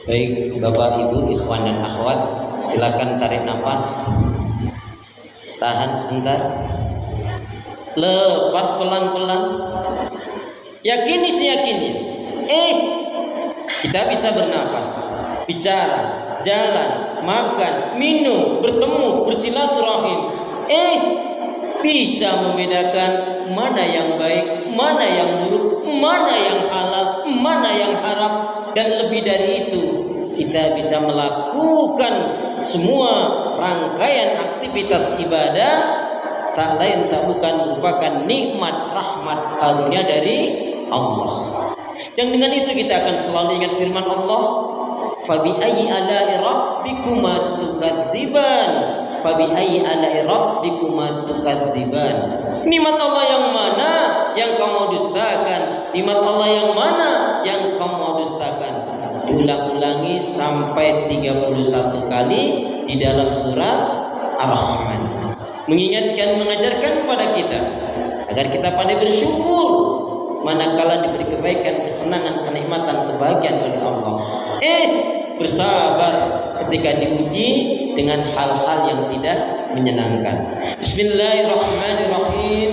Baik Bapak Ibu, ikhwan dan akhwat, silakan tarik nafas. Tahan sebentar. Lepas pelan-pelan. Yakini seyakinnya. Kita bisa bernafas, bicara, jalan, makan, minum, bertemu, bersilaturahim. Bisa membedakan mana yang baik, mana yang buruk, mana yang halal, mana yang haram. Dan lebih dari itu, kita bisa melakukan semua rangkaian aktivitas ibadah tak lain tak bukan merupakan nikmat, rahmat, karunia dari Allah. Yang dengan itu kita akan selalu ingat firman Allah, fabi ayyi ala'i rabbikuma tukadziban, fabi ayyi ala'i rabbikuma tukadziban. Nikmat Allah yang mana yang kamu dustakan? Nikmat Allah yang mana yang kamu dustakan? Diulang-ulangi sampai 31 kali di dalam surat Ar-Rahman. Mengingatkan, mengajarkan kepada kita agar kita pandai bersyukur manakala diberi kebaikan, kesenangan, kenikmatan, kebahagiaan oleh Allah. Bersabar ketika diuji dengan hal-hal yang tidak menyenangkan. Bismillahirrahmanirrahim.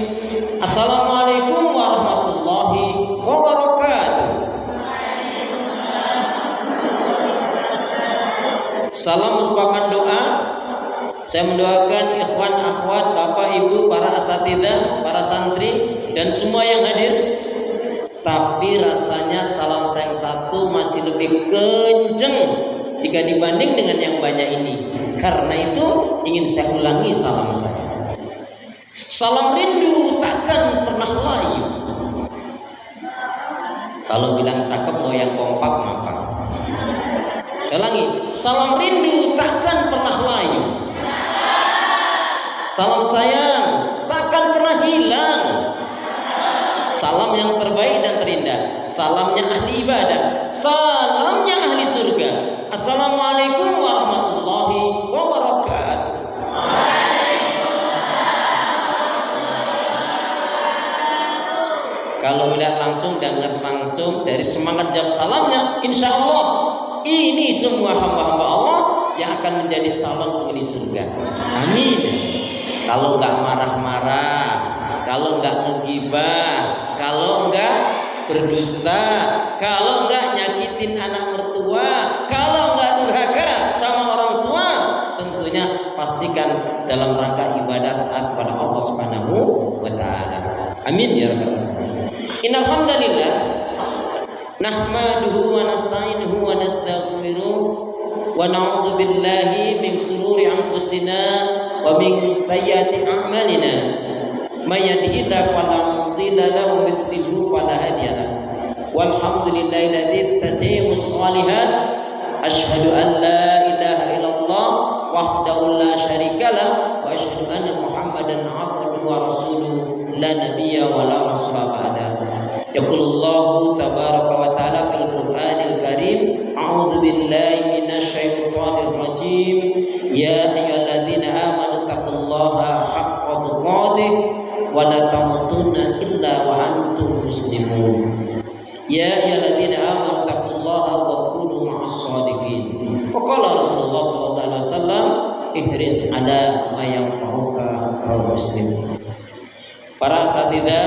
Assalamualaikum warahmatullahi wabarakatuh. Salam merupakan doa. Saya mendoakan ikhwan, akhwat, bapak, ibu, para asatidzah, para santri, dan semua yang hadir. Tapi rasanya salam saya yang satu masih lebih kenceng jika dibanding dengan yang banyak ini. Karena itu ingin saya ulangi salam saya. Salam rindu takkan pernah layu. Kalau bilang cakep mau yang kompak ngapa? Saya ulangi, salam rindu takkan pernah layu. Salam sayang takkan pernah hilang. Salam yang terbaik dan terindah, salamnya ahli ibadah, salamnya ahli surga. Assalamualaikum warahmatullahi wabarakatuh. Kalau melihat langsung, dengar langsung dari semangat jawab salamnya, insya Allah ini semua hamba-hamba Allah yang akan menjadi calon penghuni surga. Amin. Kalau nggak marah-marah, kalau nggak ngegibah, kalau nggak berdusta, kalau nggak nyakitin anak mertua, kalau nggak durhaka sama orang tua, tentunya pastikan dalam rangka ibadah taat kepada Allah Subhanahu wa taala. Amin ya rabbal alamin. Innal hamdalillah nahmaduhu wa nasta'inuhu wa nastaghfiruh wa na'udzu billahi min shururi anfusina wa min sayyiati a'malina. May yahdihillahu fala mudilla lahu wa may yudlil fala hadiya lahu. Walhamdulillahilladzi tatimmus shalihat. Asyhadu an la ilaha illallah wahdahu la syarikalah wa asyhadu anna Muhammadan abduhu wa rasuluhu la nabiyya wa la rasula ba'dahu. Yaqulullahu tabaraka wa ta'ala fil Qur'anil Karim, a'udzu billahi minasy syaithanir rajim. Ya ayyuhalladzina amanu taqullaha haqqa tuqatih wa la tamutunna illa wa antum muslimun. Ya ayyuhalladzina amanu taqullaha wa kunu ma'as shadiqin. Wa qala Rasulullah sallallahu alaihi wasallam, ihris ala ma yanfa'uka wa muslim. Para asatidzah,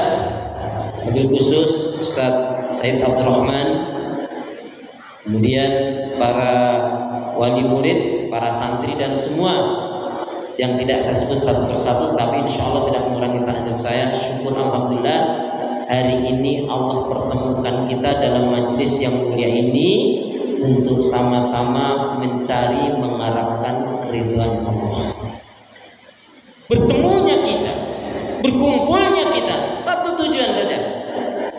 wabil khusus Ustaz Said Abdurrahman, kemudian para wali murid, para santri dan semua yang tidak saya sebut satu persatu, tapi insya Allah tidak mengurangi takzim saya. Syukur alhamdulillah hari ini Allah pertemukan kita dalam majelis yang mulia ini untuk sama-sama mencari, mengharapkan keridhaan Allah. Bertemunya kita, berkumpulnya kita, satu tujuan saja,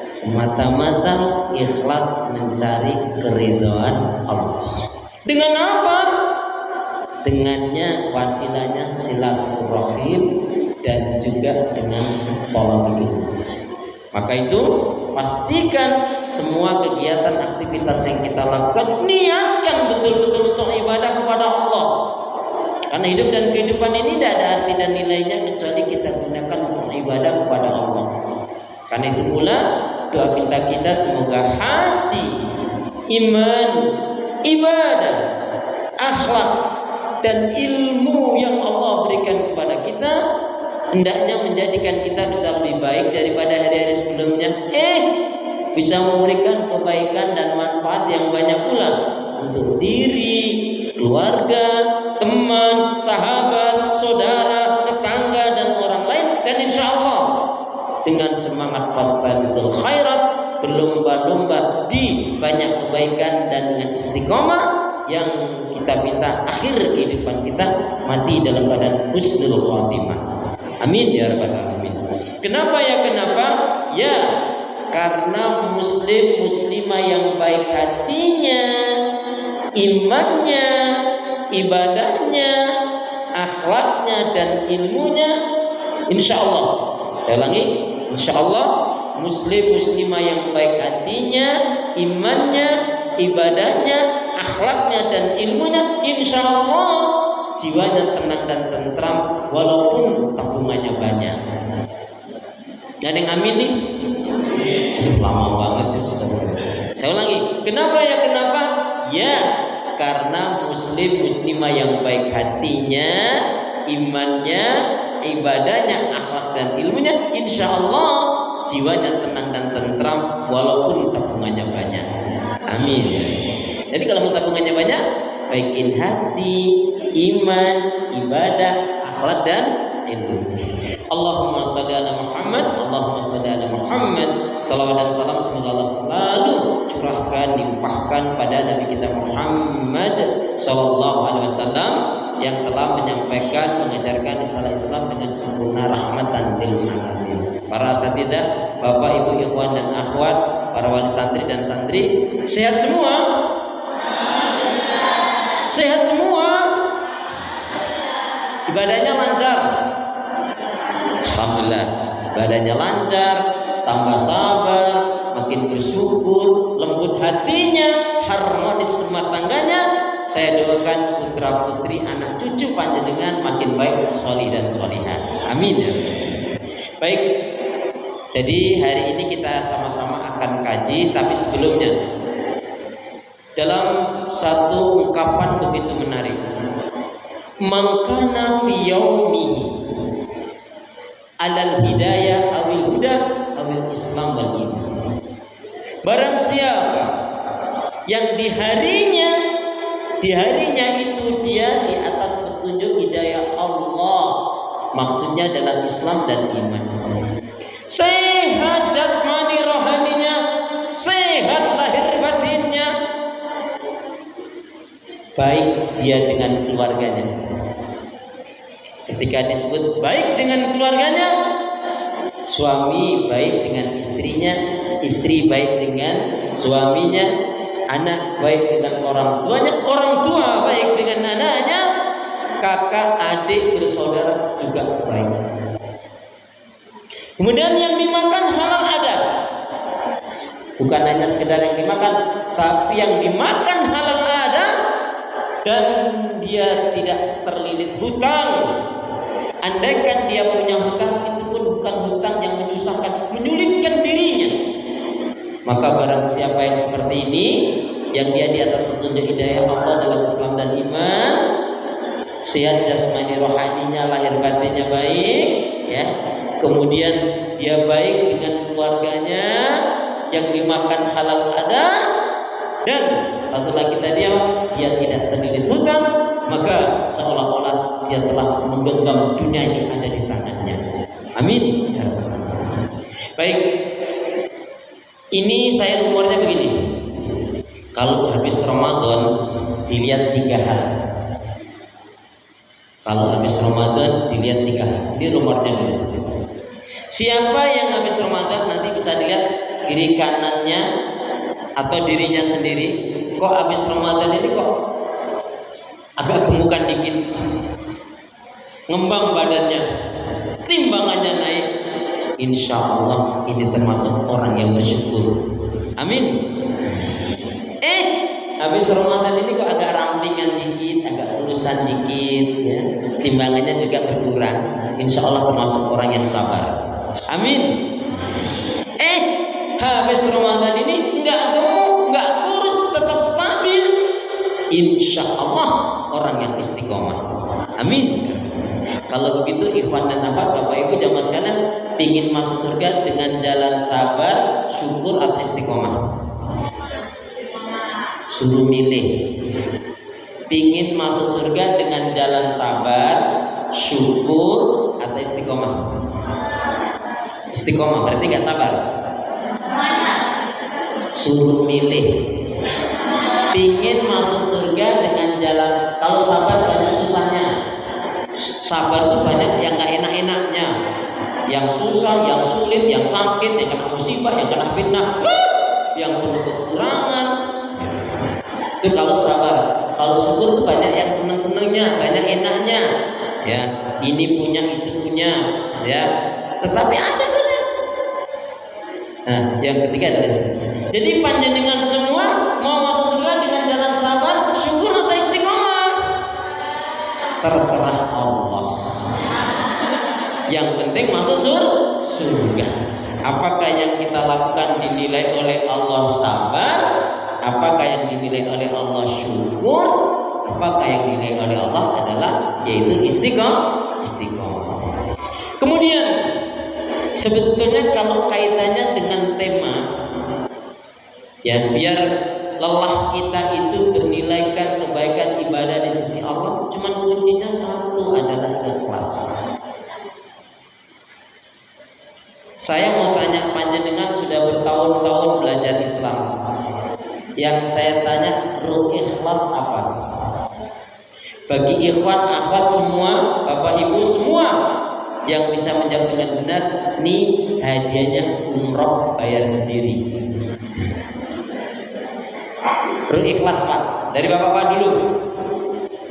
semata-mata ikhlas mencari keridhaan Allah. Dengan apa? Dengannya wasilahnya silaturahim dan juga dengan thalabul ilm. Maka itu pastikan semua kegiatan aktivitas yang kita lakukan niatkan betul-betul untuk ibadah kepada Allah. Karena hidup dan kehidupan ini tidak ada arti dan nilainya kecuali kita gunakan untuk ibadah kepada Allah. Karena itu pula doa kita semoga hati, iman, ibadah, akhlak, dan ilmu yang Allah berikan kepada kita hendaknya menjadikan kita bisa lebih baik daripada hari-hari sebelumnya. Bisa memberikan kebaikan dan manfaat yang banyak pula untuk diri, keluarga, teman, sahabat, saudara, tetangga, dan orang lain. Dan insya Allah dengan semangat fastabiqul khairat, berlomba-lomba di banyak kebaikan, dan dengan istiqomah yang kita minta akhir kehidupan kita mati dalam keadaan husnul khatimah. Amin ya rabbal alamin. Kenapa ya? Kenapa? Ya, karena muslim muslimah yang baik hatinya, imannya, ibadahnya, akhlaknya, dan ilmunya, insya Allah, saya ulangi, insya Allah muslim muslimah yang baik hatinya, imannya, ibadahnya, akhlaknya, dan ilmunya, insya Allah jiwanya tenang dan tentram walaupun tabungannya banyak. Ada yang amin nih? Lama banget ya Ustaz. Saya ulangi, kenapa ya? Kenapa? Ya, karena muslim muslimah yang baik hatinya, imannya, ibadahnya, akhlak, dan ilmunya, insya Allah jiwanya tenang dan tentram walaupun tabungannya banyak. Amin. Jadi kalau mau tabungannya banyak, baikin hati, iman, ibadah, akhlak, dan ilmu. Allahumma shalli ala Muhammad, Allahumma shalli ala Muhammad. Salawat dan salam semoga Allah selalu curahkan, limpahkan pada Nabi kita Muhammad sallallahu alaihi wasallam yang telah menyampaikan, mengajarkan risalah Islam dengan sempurna, rahmatan lil alamin. Para asatidzah, Bapak, Ibu, ikhwan dan akhwat, para wali santri dan santri, sehat semua? Sehat semua? Ibadahnya lancar? Alhamdulillah, ibadahnya lancar, tambah sabar, makin bersyukur, lembut hatinya, harmonis rumah tangganya. Saya doakan putra putri, anak cucu panjenengan makin baik, solih dan solihah. Amin ya. Baik, jadi hari ini kita sama-sama akan kaji, tapi sebelumnya dalam satu ungkapan begitu menarik, mangkana fi yaumihi alal hidayah awil huda awil islam wal iman. Barang siapa yang di harinya itu dia di atas petunjuk hidayah Allah, maksudnya dalam Islam dan iman, sehat jasmani rohaninya, sehat lahir batinnya, baik dia dengan keluarganya. Ketika disebut baik dengan keluarganya, suami baik dengan istrinya, istri baik dengan suaminya, anak baik dengan orang tuanya, orang tua baik dengan anaknya, kakak, adik, bersaudara juga baik. Kemudian yang dimakan halal ada, bukan hanya sekedar yang dimakan, tapi yang dimakan halal ada, dan dia tidak terlilit hutang. Andaikan dia punya hutang, itu pun bukan hutang yang menyusahkan, menyulitkan dirinya. Maka barang siapa yang seperti ini, yang dia di atas petunjuk hidayah Allah dalam Islam dan iman, sehat jasmani rohaninya, lahir batinnya baik, ya. Kemudian dia baik dengan keluarganya, yang dimakan halal ada, dan satu lagi tadi dia tidak terlilit hutang, maka seolah-olah dia telah menggenggam dunia ini ada di tangannya. Amin. Baik, ini saya umurnya begini. Kalau habis Ramadan dilihat 3 hal. Kalau habis Ramadan dilihat 3 hal. Ini rumornya dulu. Siapa yang habis Ramadan nanti bisa dilihat kiri kanannya atau dirinya sendiri. Kok habis Ramadan ini kok agak gemukan dikit, ngembang badannya, timbangannya naik. Insya Allah ini termasuk orang yang bersyukur. Amin. Habis Ramadan ini kok agak rampingan dikit, agak urusan dikit, ya. Timbangannya juga berkurang. Insya Allah termasuk orang yang sabar. Amin. Habis Ramadan ini enggak gemuk, enggak kurus, tetap stabil, insya Allah orang yang istiqomah. Amin. Kalau begitu ikhwan dan akhwat, Bapak Ibu jamaah sekalian, pingin masuk surga dengan jalan sabar, syukur atau istiqomah? Suruh milih. Pingin masuk surga dengan jalan sabar, syukur atau istiqomah? Istiqomah berarti gak sabar. Suruh milih. Pingin masuk surga dengan jalan, kalau sabar banyak susahnya. Sabar itu banyak yang gak enak-enaknya, yang susah, yang sulit, yang sakit, yang kena musibah, yang kena fitnah, yang penuh kekurangan. Itu kalau sabar. Kalau syukur itu banyak yang senang-senangnya, banyak enaknya. Ya, ini punya, itu punya, ya. Tetapi ada saja. Nah, yang ketiga adalah jadi panjenengan semua mau masuk surga dengan jalan sabar, syukur atau istiqomah? Terserah Allah. Yang penting masuk surga. Apakah yang kita lakukan dinilai oleh Allah sabar? Apakah yang dinilai oleh Allah syukur? Apakah yang dinilai oleh Allah adalah yaitu istiqomah? Kemudian sebetulnya kalau kaitannya dengan tema, ya biar lelah kita itu bernilaikan kebaikan ibadah di sisi Allah, cuman kuncinya satu adalah ikhlas. Saya mau tanya panjenengan sudah bertahun-tahun belajar Islam. Yang saya tanya, ruh ikhlas apa? Bagi ikhwan, akhwat semua, Bapak Ibu semua yang bisa menjawab dengan benar, nih hadiahnya umroh bayar sendiri. Ruh ikhlas Pak, dari Bapak dulu.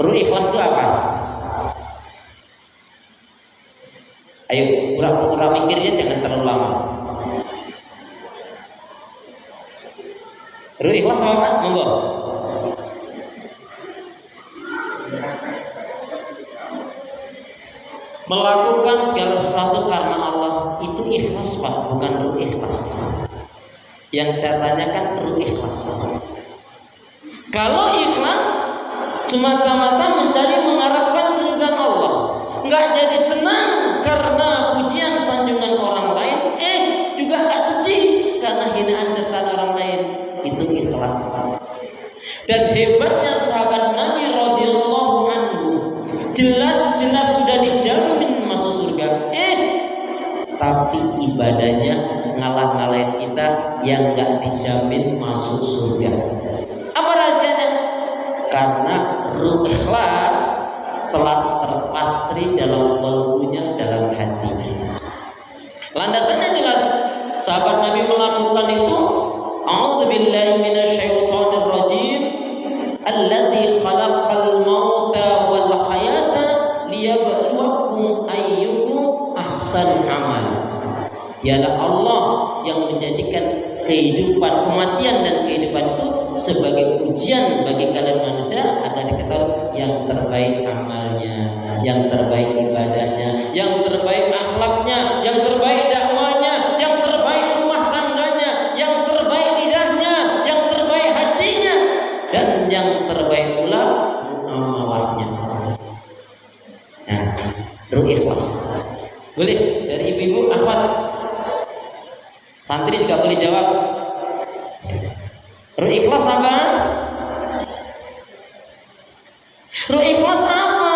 Ruh ikhlas itu apa? Ayo, pura-pura mikirnya jangan terlalu lama. Ruh ikhlas apa Pak? Monggo. Melakukan segala sesuatu karena Allah itu ikhlas Pak, bukan ruh ikhlas. Yang saya tanyakan ruh ikhlas. Kalau ikhlas semata-mata mencari mengharapkan keridhaan Allah, nggak jadi senang karena pujian sanjungan orang lain, juga nggak sedih karena hinaan cercaan orang lain, itu ikhlas. Dan hebatnya sahabat Nabi radhiyallahu anhu, jelas-jelas sudah dijamin masuk surga, tapi ibadahnya ngalah-ngalahin kita yang nggak dijamin masuk surga. Apa rahasianya? Karena ruh ikhlas telah terpatri dalam kalbunya, dalam hatinya. Landasannya jelas. Sahabat Nabi melakukan itu, a'udzubillahi minasyaitonir rajim, alladzi khalaqal mauta wal hayata liyabluwakum ayyukum ahsanu amal. Dialah Allah yang menjadikan kehidupan, kematian dan kehidupan itu sebagai ujian bagi kalian manusia agar diketahui yang terbaik amalnya, yang terbaik ibadahnya, yang terbaik akhlaknya, yang terbaik dakwanya, yang terbaik rumah tangganya, yang terbaik lidahnya, yang terbaik hatinya, dan yang terbaik pula muamalahnya. Nah, ruh ikhlas. Boleh dari ibu-ibu akhwat. Santri juga boleh jawab. Ruh ikhlas apa? Ruh ikhlas apa?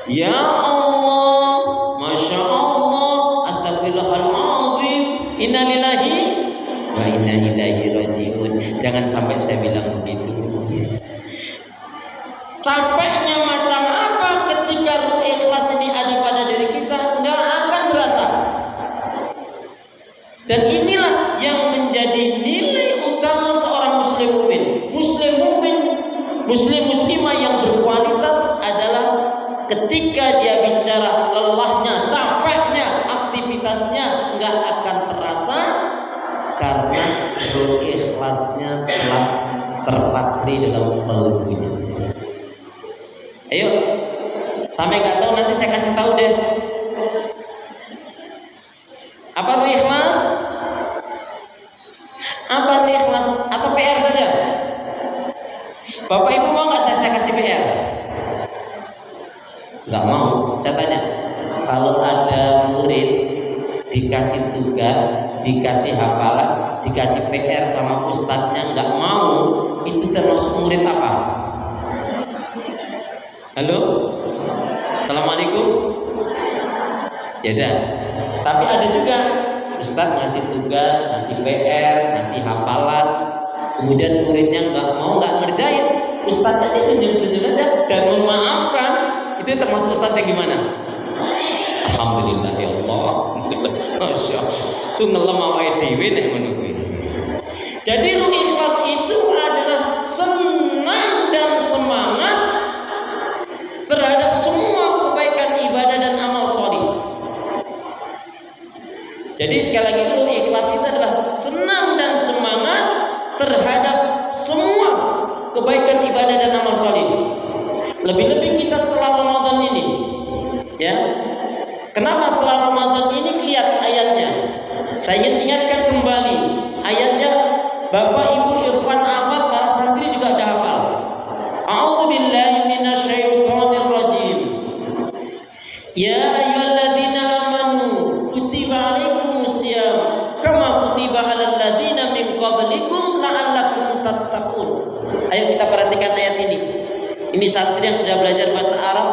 Ya Allah, Masya Allah, Astagfirullahaladzim, Inna lillahi wa inna ilaihi rajiun. Jangan sampai saya bilang begitu. Capeknya macam apa ketika ruh ikhlas ini ada pada diri kita? Nggak akan berasa. Dan inilah yang menjadi nilai utama seorang muslim mukmin. Muslim muslimah yang berkualitas adalah ketika dia bicara lelahnya, capeknya, aktivitasnya nggak akan terasa karena ruh ikhlasnya telah terpatri dalam kalbunya. Ayo, sampai nggak tahu nanti saya kasih tahu deh. Apa ruh ikhlas? Bapak Ibu mau nggak saya kasih PR? Nggak mau. Saya tanya, kalau ada murid dikasih tugas, dikasih hafalan, dikasih PR sama ustadznya nggak mau, itu termasuk murid apa? Halo? Assalamualaikum. Ya dah. Tapi ada juga ustadz ngasih tugas, ngasih PR, ngasih hafalan, kemudian muridnya nggak ngerjain, ustadznya sih senyum-senyum aja dan memaafkan. Itu termasuk ustadz yang gimana? Alhamdulillah ya Allah. Masya Allah. Itu ngelem awake dhewe nek ngono kuwi. Jadi ruh ikhlas itu adalah senang dan semangat terhadap semua kebaikan ibadah dan amal sholih. Jadi sekali lagi ruh ikhlas itu adalah senang dan semangat terhadap semua kebaikan ibadah dan amal sholih. Lebih-lebih kita setelah Ramadan ini, ya. Kenapa setelah Ramadan ini lihat ayatnya? Saya ingin ingatkan kembali ayatnya. Bapak Ibu ikhwan akhwat para santri juga ada hafal. A'udzubillahi minasyaitonir rajim. Ya ayyuhalladzina amanu kutiba 'alaikumusiyam kama kutiba 'alal ladzina min qablikum la'allakum tattaqun. Ayo kita perhatikan ayat ini. Ini santri yang sudah belajar bahasa Arab.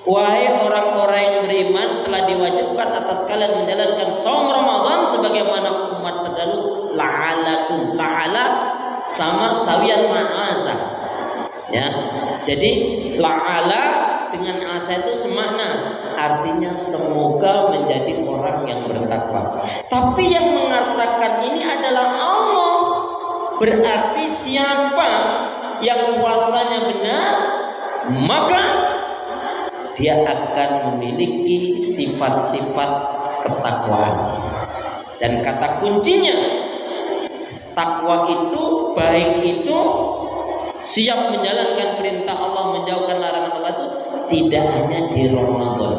Wahai orang-orang yang beriman, telah diwajibkan atas kalian menjalankan saum Ramadan sebagaimana umat terdahulu. La'alakum, la'ala sama sawian ma'asa. Ya. Jadi la'ala dengan asa itu semakna, artinya semoga menjadi orang yang bertakwa. Tapi yang mengatakan ini adalah Allah. Berarti siapa yang puasanya benar, maka dia akan memiliki sifat-sifat ketakwaan. Dan kata kuncinya, takwa itu, baik itu siap menjalankan perintah Allah, menjauhkan larangan Allah itu tidak hanya di Ramadan.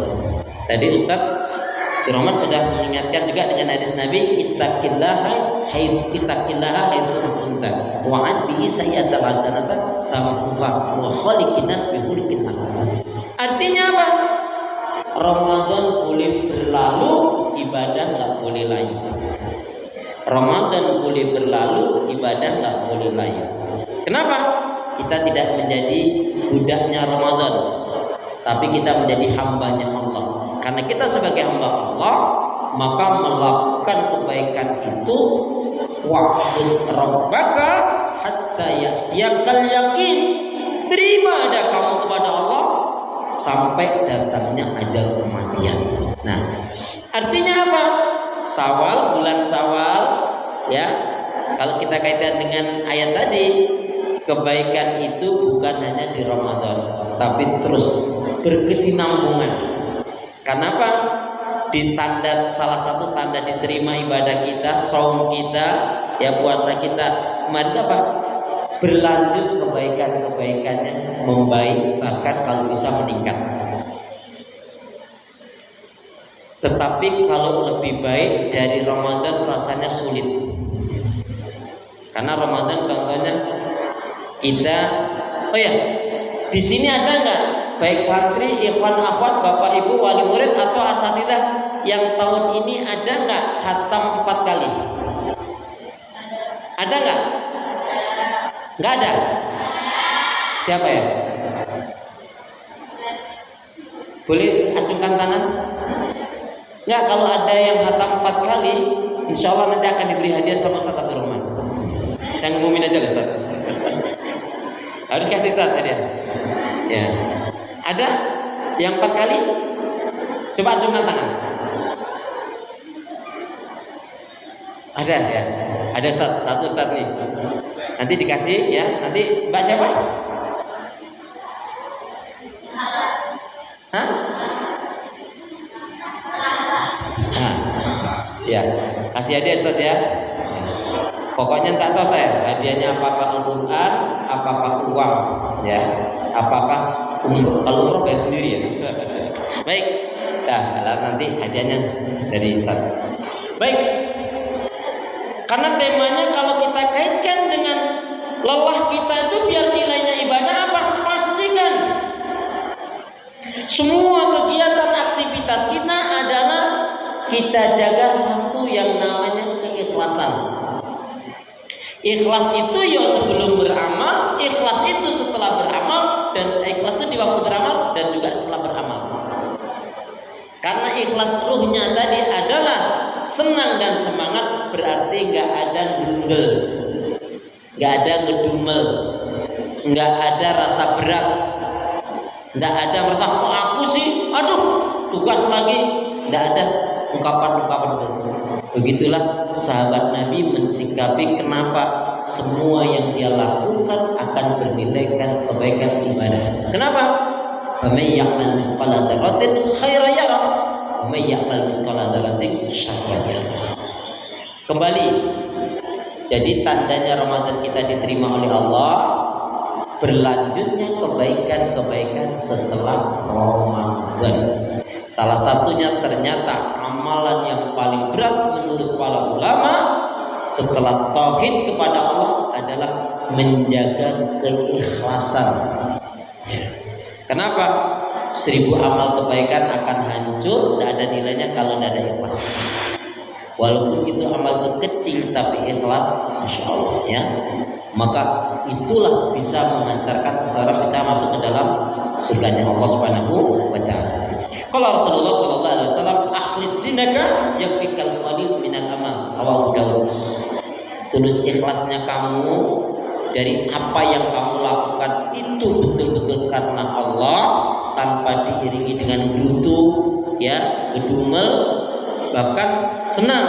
Tadi Ustaz di Ramadan sudah mengingatkan juga dengan hadis Nabi, ittaqillaha haitsu kunta wa'ad bihi sayyi'atan hasanatan tamhuha wa khaliqin nas bi khuluqin hasan. Artinya apa? Ramadan boleh berlalu, ibadah nggak boleh layu. Ramadan boleh berlalu, ibadah nggak boleh layu. Kenapa? Kita tidak menjadi budaknya Ramadan, tapi kita menjadi hambanya Allah. Karena kita sebagai hamba Allah, maka melakukan kebaikan itu wa'bud rabbaka hatta ya'tiyakal yaqin. Beribadah kamu kepada Allah sampai datangnya ajal kematian. Nah, artinya apa? Syawal, bulan Syawal, ya. Kalau kita kaitkan dengan ayat tadi, kebaikan itu bukan hanya di Ramadan, tapi terus berkesinambungan. Kenapa? Di tanda, salah satu tanda diterima ibadah kita, saum kita, ya puasa kita, kemarin apa? Berlanjut kebaikan-kebaikannya, membaik, bahkan kalau bisa meningkat. Tetapi kalau lebih baik dari Ramadan rasanya sulit. Karena Ramadan contohnya kita, oh ya, di sini ada nggak baik santri, ikhwan akhwat, bapak ibu, wali murid atau asatidzah yang tahun ini ada nggak khatam 4 kali? Ada nggak? Nggak ada. Siapa ya? Boleh acungkan tangan? Nggak, kalau ada yang khatam 4 kali, insya Allah nanti akan diberi hadiah sama Ustaz Abdul Rahman. Saya ngumumin aja Ustaz. Harus kasih Ustaz hadiah. Ya. Ada yang 4 kali? Coba acungkan tangan. Ada ya. Ada Ustaz, satu Ustaz nih. Nanti dikasih ya. Nanti Mbak siapa? Hah? Nah, ya. Kasih hadiah Ustaz ya. Pokoknya tak tahu saya hadiahnya apakah Al-Quran, apakah uang, ya, apakah umroh. Kalau umroh bayar sendiri ya. Baik, nah nanti hadiahnya dari Ustaz. Baik, karena temanya kalau kita kaitkan dengan lelah kita itu biar nilainya ibadah apa? Pastikan semua kegiatan aktivitas kita adalah kita jaga satu yang namanya keikhlasan. Ikhlas itu ya sebelum beramal, ikhlas itu setelah beramal, dan ikhlas itu di waktu beramal dan juga setelah beramal. Karena ikhlas ruhnya tadi adalah senang dan semangat, berarti nggak ada gerundel, nggak ada ngedumel, nggak ada rasa berat, nggak ada merasa kok aku sih, aduh tugas lagi, nggak ada ungkapan-ungkapan itu. Begitulah sahabat Nabi mensikapi kenapa semua yang dia lakukan akan bernilai kebaikan ibadah. Kenapa? Faman ya'mal misqala dzarratin khairan yarah wa man ya'mal misqala dzarratin syarran yarah. Kembali, jadi tandanya Ramadan kita diterima oleh Allah, berlanjutnya kebaikan-kebaikan setelah Ramadan. Salah satunya ternyata amalan yang paling berat menurut para ulama setelah tauhid kepada Allah adalah menjaga keikhlasan. Kenapa? 1000 amal kebaikan akan hancur, tidak ada nilainya kalau tidak ada ikhlas. Walaupun itu amal kecil tapi ikhlas, masya Allah ya. Maka itulah bisa mengantarkan seseorang bisa masuk ke dalam surganya Allah Subhanahu wa taala. Kalau Rasulullah sallallahu alaihi wasallam, akhlis dinaka yakfikal qalil minal amal, rawahu Daud. Tulus ikhlasnya kamu dari apa yang kamu lakukan itu betul-betul karena Allah, tanpa diiringi dengan gerutu ya, gedumel, bahkan senang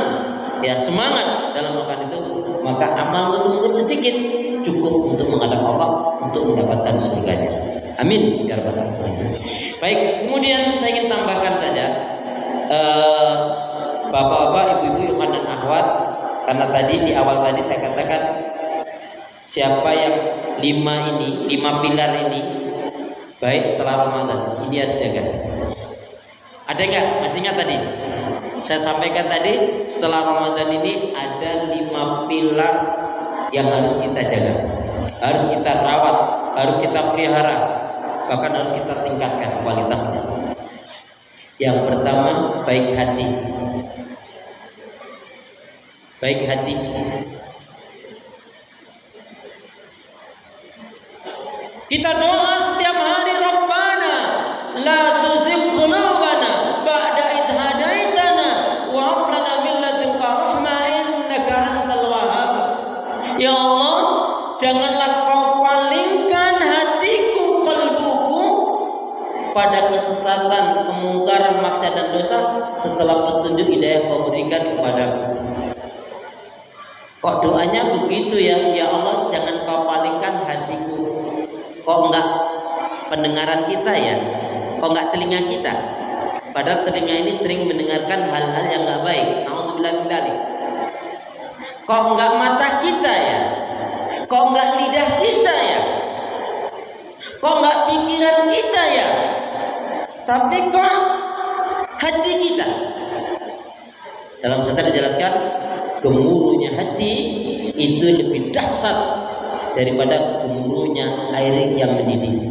ya, semangat dalam melakukan itu, maka amal betul-betul sedikit cukup untuk menghadap Allah, untuk mendapatkan surganya. Amin ya rabbal alamin. Baik, kemudian saya ingin tambahkan saja, bapak-bapak, ibu-ibu, ikhwan dan akhwat, karena tadi di awal tadi saya katakan siapa yang 5 pilar ini baik setelah Ramadan, ini harus jaga. Ada enggak? Masih ingat tadi? Saya sampaikan tadi, setelah Ramadan ini ada 5 pilar yang harus kita jaga, harus kita rawat, harus kita pelihara, bahkan harus kita tingkatkan kualitasnya. Yang pertama, baik hati. Baik hati. Kita doa setiap hari, Rabbana la tuzigh qulubana ba'da idh hadaitana wa hab lana min ladunka rahmah innaka antal wahhab. Ya Allah, janganlah kau palingkan hatiku, kalbuku pada kesesatan, kemungkaran, maksiat dan dosa setelah petunjuk hidayah kau berikan kepadaku. Kok doanya begitu ya? Ya Allah, jangan kau palingkan hatiku. Kok enggak pendengaran kita ya? Kok enggak telinga kita? Padahal telinga ini sering mendengarkan hal-hal yang enggak baik. Nauzubillah min dzalik. Kok enggak mata kita ya? Kok enggak lidah kita ya? Kok enggak pikiran kita ya? Tapi kok hati kita? Dalam sejarah dijelaskan, gemuruhnya hati itu lebih dahsyat daripada gemuruhnya air yang mendidih.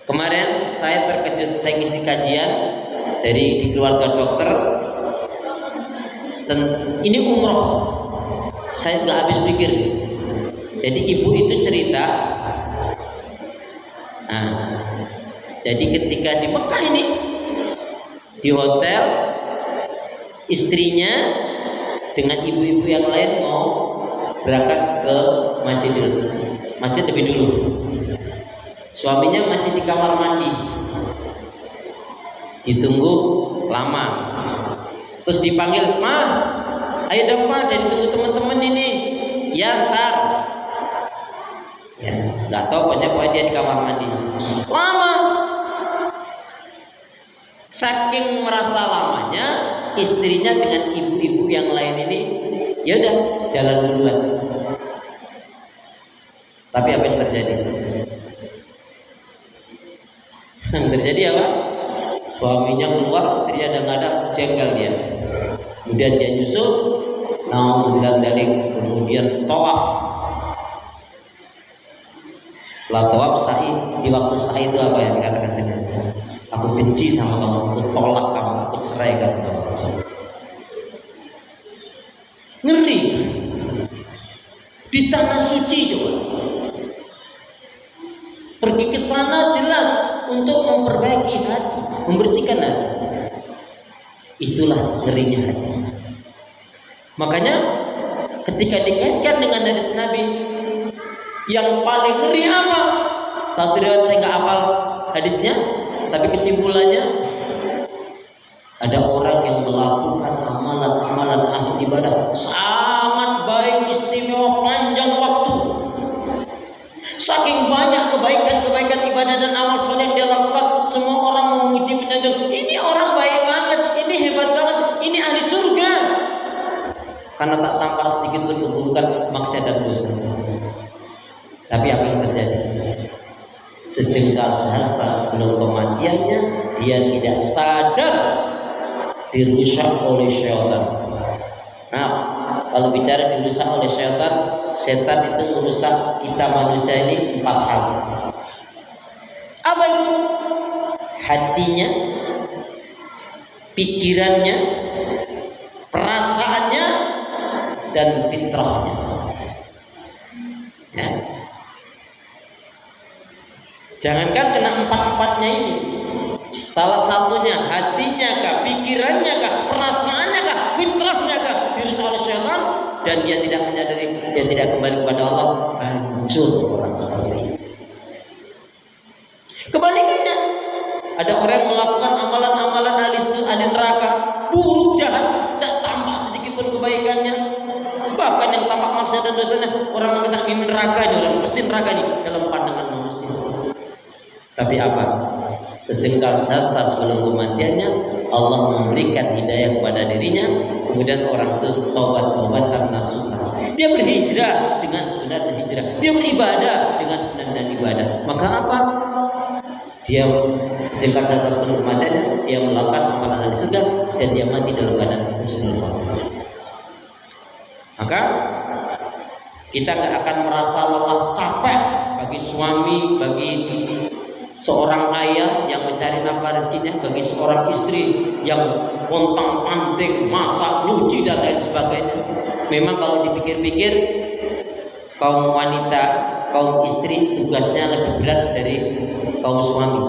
Kemarin saya terkejut, saya ngisi kajian di keluarga dokter. Ini umroh, saya nggak habis pikir. Jadi ibu itu cerita, jadi ketika di Mekah ini, di hotel, istrinya dengan ibu-ibu yang lain mau berangkat ke masjid lebih dulu. Suaminya masih di kamar mandi, ditunggu lama. Terus dipanggil, "Ma, ayo dong Pak, jadi tunggu teman-teman ini." "Ya, ntar." Ya, nggak tahu pokoknya dia di kamar mandi. Lama. Saking merasa lamanya, istrinya dengan ibu-ibu yang lain ini, ya udah jalan duluan. Tapi apa yang terjadi? Yang terjadi apa? Suaminya keluar, istrinya ada nggak ada, jengkel dia. Kemudian dia nyusul, kemudian tawaf. Setelah tawaf sa'i, di waktu sa'i itu apa yang dikatakan saja? Aku benci sama kamu, aku tolak kamu, aku ceraikan kamu. Ngeri. Di tanah suci coba. Pergi ke sana jelas untuk memperbaiki hati, membersihkan hati. Itulah ngerinya hati. Makanya ketika dikaitkan dengan hadis Nabi, yang paling ngeri apa? Satu riwayat saya nggak hafal hadisnya, tapi kesimpulannya ada orang yang melakukan amalan-amalan ahli ibadah sangat baik, istimewa, panjang waktu. Saking banyak kebaikan-kebaikan ibadah dan amal soleh yang dia lakukan, semua orang memuji menyanjung. Ini orang baik banget, ini hebat banget, ini ahli surga. Karena tak tampak sedikit pun keburukan, maksiat dan dosa. Tapi apa yang terjadi? Sejengkal sehasta sebelum kematiannya, dia tidak sadar dirusak oleh syaitan. Nah, kalau bicara dirusak oleh syaitan, setan itu merusak kita manusia ini 4 hal. Apa itu? Hatinya, pikirannya, perasaannya, dan fitrahnya. Ya. Jangankan kena 4-4-nya ini, salah satunya hatinya kah, pikirannya kah, perasaannya kah, fitrahnya kah dirusak oleh syaitan, dan dia tidak menyadari, dia tidak kembali kepada Allah, hancur orang seperti ini. Kebalikannya, ada orang yang melakukan amalan-amalan ahli neraka, buruk, jahat, tidak tampak sedikit pun kebaikannya. Bahkan yang tampak maksiat dan dosanya, orang mengatakan ini neraka, ini orang pasti neraka ini dalam pandangan manusia. Tapi apa? Sejengkal sehasta sebelum kematiannya, Allah memberikan hidayah kepada dirinya. Kemudian orang itu taubat-taubatan nasuha. Dia berhijrah dengan sebenarnya hijrah. Dia beribadah dengan sebenarnya ibadah. Maka apa? Dia sejengkal sehasta sebelum kematiannya, dia melakukan amalan di surga dan dia mati dalam keadaan husnul khotimah. Maka kita nggak akan merasa lelah, capek bagi suami, bagi seorang ayah yang mencari nafkah rezekinya, bagi seorang istri yang pontang-panting, masak, nyuci dan lain sebagainya. Memang kalau dipikir-pikir, kaum wanita, kaum istri tugasnya lebih berat dari kaum suami.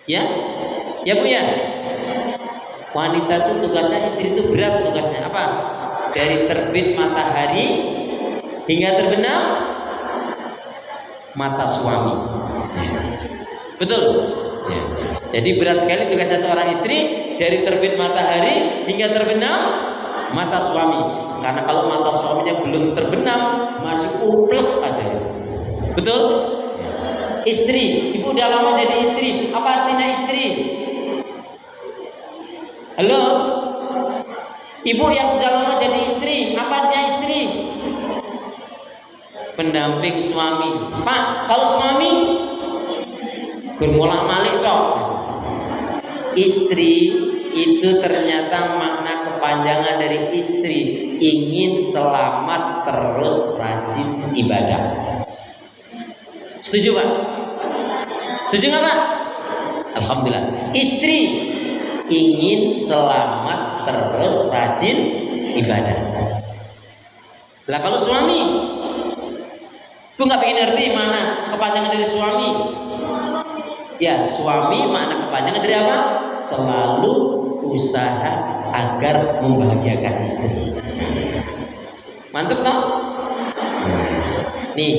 Ya, ya Bu ya. Wanita itu tugasnya, istri itu berat tugasnya. Apa? Dari terbit matahari hingga terbenam mata suami. Betul. Ya. Jadi berat sekali tugasnya seorang istri, dari terbit matahari hingga terbenam mata suami. Karena kalau mata suaminya belum terbenam, masih uplek aja ya. Betul? Ya. Istri, ibu udah lama jadi istri. Apa artinya istri? Halo? Ibu yang sudah lama jadi istri, apa artinya istri? Pendamping suami. Pak, kalau suami gurmolak malik dong. Istri itu ternyata makna kepanjangan dari istri, ingin selamat terus rajin ibadah. Setuju Pak? Setuju nggak Pak? Alhamdulillah. Istri ingin selamat terus rajin ibadah. Lah kalau suami, Bu nggak pengen ngerti mana kepanjangan dari suami? Ya, suami makna kepanjangan dari apa? Selalu usaha agar membahagiakan istri. Mantep toh? Nih,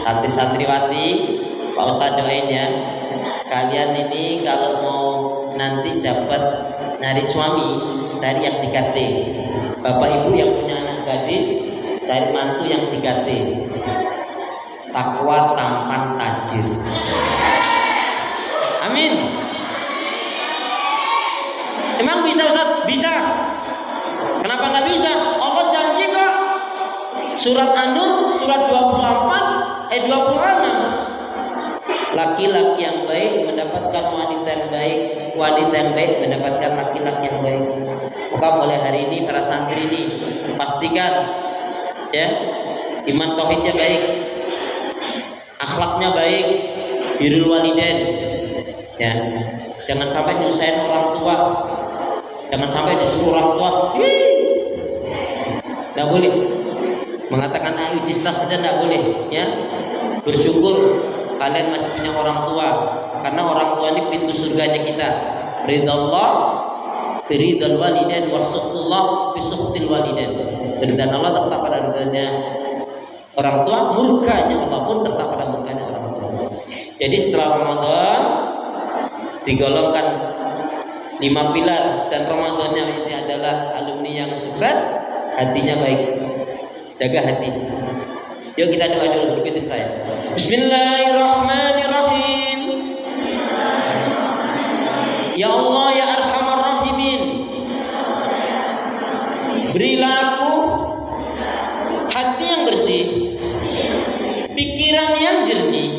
santri-santriwati, Pak Ustadz doain ya. Kalian ini kalau mau nanti dapat nyari suami, cari yang 3T. Bapak Ibu yang punya anak gadis, cari mantu yang 3T. Takwa, tampan, tajir. Amin. Emang bisa Ustaz? Bisa. Kenapa nggak bisa? Allah janji kok. Surat An-Nur, surat 24, 26. Laki-laki yang baik mendapatkan wanita yang baik, wanita yang baik mendapatkan laki-laki yang baik. Maka mulai hari ini para santri ini pastikan ya iman tauhidnya baik, akhlaknya baik, birrul walidain, ya. Jangan sampai nyusahin orang tua, jangan sampai disuruh orang tua, nggak boleh. Mengatakan ayu cistas saja nggak boleh, ya. Bersyukur kalian masih punya orang tua, karena orang tua ini pintu surganya kita. Ridallah biridal walidain wa suhtullah bi suhtil walidain. Ridha Allah tetap pada ridhanya orang tua, murkanya Allah pun tetap pada murkanya orang tua. Jadi setelah Ramadan digolongkan 5 pilar, dan Ramadannya ini adalah alumni yang sukses, hatinya baik. Jaga hati. Yuk kita doa dulu, ikutin saya. Bismillahirrahmanirrahim. Ya Allah ya Arhamar Rahimin, berilah aku hati yang bersih, pikiran yang jernih,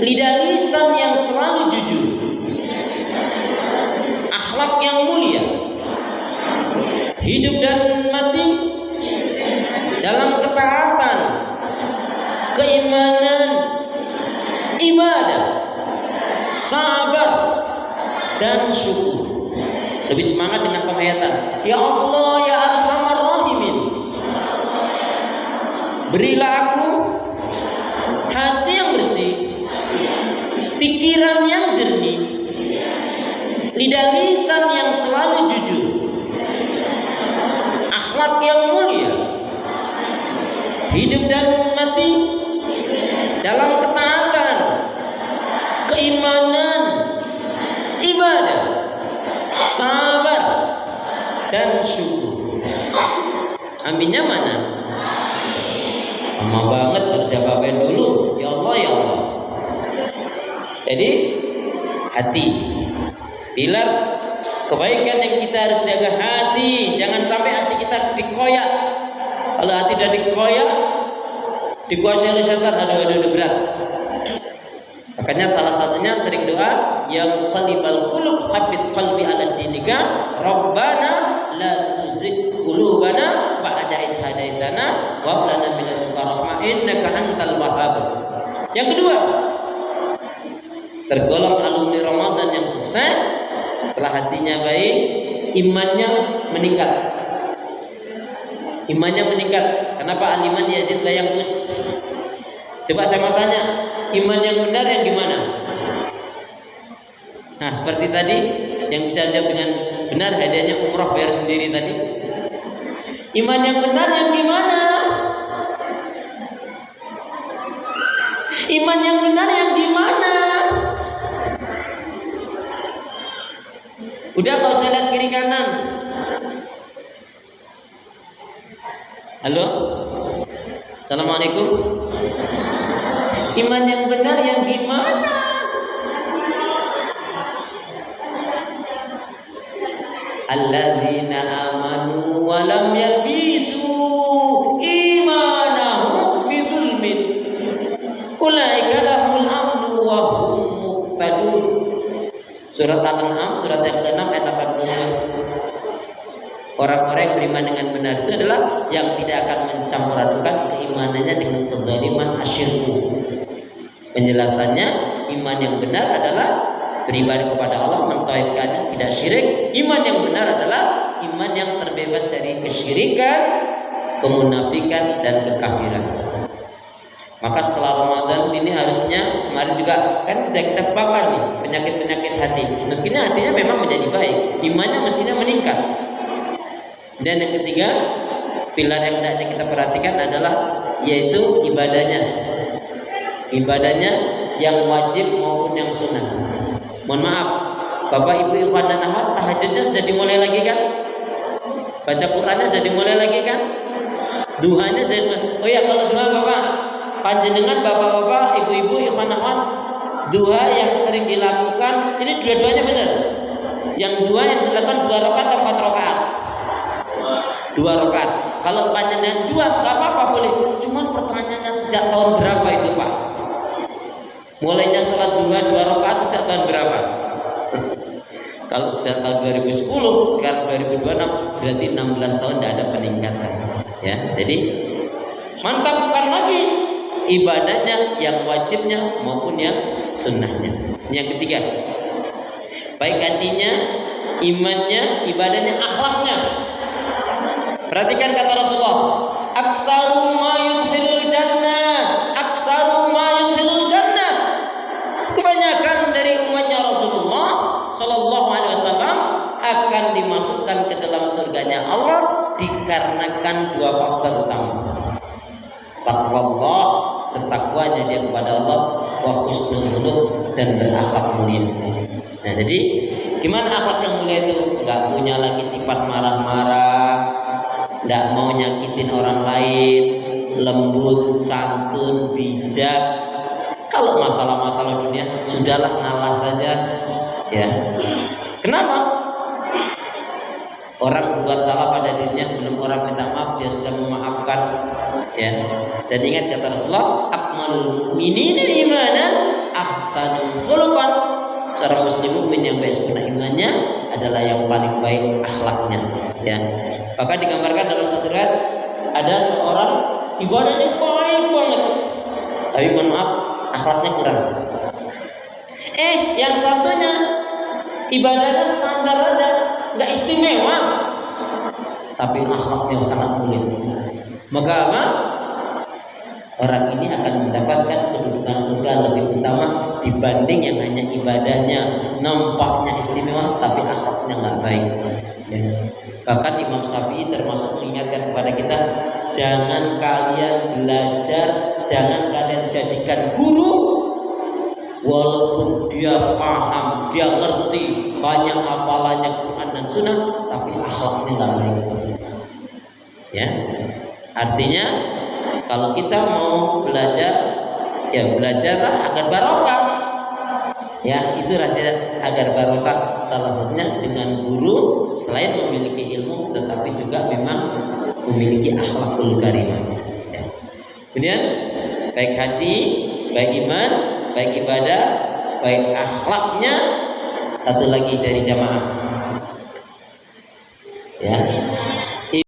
lidah lisan yang selalu jujur, akhlak yang mulia, hidup dan mati dalam ketaatan, keimanan, ibadah, sabar, dan syukur. Lebih semangat dengan penghayatan. Ya Allah ya Arhamar Rahimin, berilah aku hati yang bersih, pikiran yang jernih, lidah lisan yang selalu jujur, akhlak yang mulia, hidup dan mati dalam ketaatan, keimanan, ibadah, sabar, dan syukur. Aminnya mana? Lama banget, harus siapa dulu. Ya Allah ya Allah. Jadi hati, pilar kebaikan yang kita harus jaga hati. Jangan sampai hati kita dikoyak. Kalau hati sudah dikoyak, dikuasai oleh setan, aduh berat. Makanya salah satunya sering doa, ya muqallibal qulub tsabbit qalbi ala dinika, rabbana la tuzigh qulubana ba'da idh hadaitana wa hab lana min ladunka rahmah innaka antal wahhab. Yang kedua, tergolong alumni Ramadan yang sukses setelah hatinya baik, imannya meningkat. Imannya meningkat. Kenapa aliman yazid la yanqus? Coba saya mau tanya, iman yang benar yang gimana? Nah, seperti tadi yang bisa jawab dengan benar, hadiahnya umroh bayar sendiri tadi. Iman yang benar yang gimana? Iman yang benar yang gimana? Udah gak usah lihat kiri kanan. Halo? Assalamualaikum. Iman yang benar yang gimana? Alladzina amanu wa lam yalbisu imanahum bidzulmin ulaika lahumul amnu wa hum muhtadun. Surat Al-An'am surat yang ke-6 ayat 82. Orang-orang yang beriman dengan benar itu adalah yang tidak akan mencampur adukan keimanannya dengan kezaliman asyirku. Penjelasannya, iman yang benar adalah beribadah kepada Allah, mentauhidkannya, tidak syirik. Iman yang benar adalah iman yang terbebas dari kesyirikan, kemunafikan, dan kekafiran. Maka setelah Ramadan ini harusnya, kemarin juga kan kita bakar nih penyakit-penyakit hati. Mestinya hatinya memang menjadi baik, imannya mestinya meningkat. Dan yang ketiga, pilar yang hendaknya kita perhatikan adalah yaitu ibadahnya. Ibadahnya yang wajib maupun yang sunnah. Mohon maaf, Bapak Ibu Ikhwan dan Akhwat, tahajudnya sudah dimulai lagi kan? Baca Qurannya sudah dimulai lagi kan? Duhanya sudah dimulai. Oh ya, kalau duha Bapak, panjenengan Bapak-bapak, Ibu-ibu Ikhwan Akhwat, duha yang sering dilakukan, ini dua-duanya benar. Yang dua yang dilakukan 2 rakaat atau 4 rakaat? 2 rakaat. Kalau panjenengan 2 nggak apa-apa boleh. Cuman pertanyaannya sejak tahun berapa itu Pak? Mulainya sholat duha 2 rakaat sejak tahun berapa? Kalau sejak tahun 2010, sekarang 2026, berarti 16 tahun tidak ada peningkatan. Ya, jadi mantapkan lagi ibadahnya, yang wajibnya maupun yang sunnahnya. Yang ketiga, baik hatinya, imannya, ibadahnya, akhlaknya. Perhatikan kata Rasulullah, aksaru ma yudkhilul jannah, aksaru ma yudkhilul jannah. Kebanyakan dari umatnya Rasulullah Sallallahu Alaihi Wasallam akan dimasukkan ke dalam surganya Allah dikarenakan dua faktor utama. Taqwallah, bertakwanya dia kepada Allah, wa husnul khuluq, dan berakhlak mulia. Nah, jadi gimana akhlak yang mulia itu? Enggak punya lagi sifat marah-marah, enggak mau nyakitin orang lain, lembut, santun, bijak. Kalau masalah-masalah dunia sudahlah, ngalah saja, ya. Kenapa? Orang berbuat salah pada dirinya, belum orang minta maaf dia sudah memaafkan, ya. Dan ingat kata Rasulullah, akmalul mu'minina imanan ahsanul khuluqan. Seorang muslim mukmin yang baik sempurna imannya adalah yang paling baik akhlaknya, ya. Bahkan digambarkan dalam satu riwayat ada seorang ibadahnya baik banget, tapi mohon maaf akhlaknya kurang. Yang satunya ibadahnya standar aja, nggak istimewa, tapi akhlaknya sangat mulia. Maka apa? Orang ini akan mendapatkan kedudukan surga lebih utama dibanding yang hanya ibadahnya nampaknya istimewa tapi akhlaknya nggak baik, ya. Bahkan Imam Syafi'i termasuk mengingatkan kepada kita, jangan kalian belajar, jangan kalian jadikan guru walaupun dia paham, dia ngerti banyak hafalannya Quran dan Sunnah, tapi akhlaknya nggak baik, ya. Artinya kalau kita mau belajar, ya belajarlah agar barokah, ya. Itu rahasia agar barokah. Salah satunya dengan guru selain memiliki ilmu, tetapi juga memang memiliki akhlakul karimah, ya. Kemudian baik hati, baik iman, baik ibadah, baik akhlaknya. Satu lagi dari jamaah,